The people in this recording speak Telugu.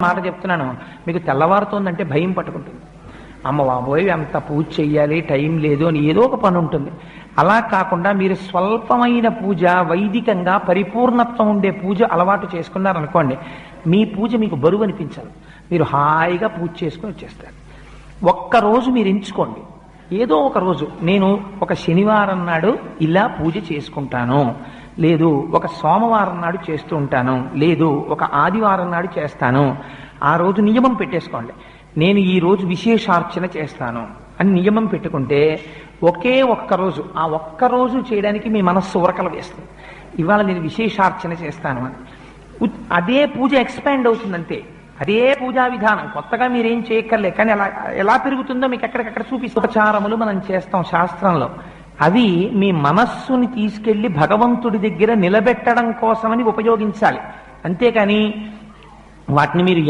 మాట చెప్తున్నాను, మీకు తెల్లవారుతోందంటే భయం పట్టుకుంటుంది. అమ్మ బాబోయ్ అంత పూజ చెయ్యాలి, టైం లేదు అని ఏదో ఒక పని ఉంటుంది. అలా కాకుండా మీరు స్వల్పమైన పూజ, వైదికంగా పరిపూర్ణత్వం ఉండే పూజ అలవాటు చేసుకున్నారనుకోండి, మీ పూజ మీకు బరువు అనిపించాలి. మీరు హాయిగా పూజ చేసుకుని వచ్చేస్తారు. ఒక్కరోజు మీరు ఎంచుకోండి, ఏదో ఒక రోజు నేను ఒక శనివారం నాడు ఇలా పూజ చేసుకుంటాను, లేదు ఒక సోమవారం నాడు చేస్తూ ఉంటాను, లేదు ఒక ఆదివారం నాడు చేస్తాను. ఆ రోజు నియమం పెట్టేసుకోండి, నేను ఈ రోజు విశేషార్చన చేస్తాను అని నియమం పెట్టుకుంటే ఒకే ఒక్కరోజు, ఆ ఒక్కరోజు చేయడానికి మీ మనస్సు ఉరకలు వేస్తుంది. ఇవాళ నేను విశేషార్చన చేస్తాను అని అదే పూజ ఎక్స్పాండ్ అవుతుందంతే. అదే పూజా విధానం, కొత్తగా మీరేం చేయక్కర్లే. కానీ అలా ఎలా పెరుగుతుందో మీకు ఎక్కడికక్కడ చూపిస్తూ ఉపచారములు మనం చేస్తాం శాస్త్రంలో. అవి మీ మనస్సుని తీసుకెళ్లి భగవంతుడి దగ్గర నిలబెట్టడం కోసమని ఉపయోగించాలి. అంతేకాని వాటిని మీరు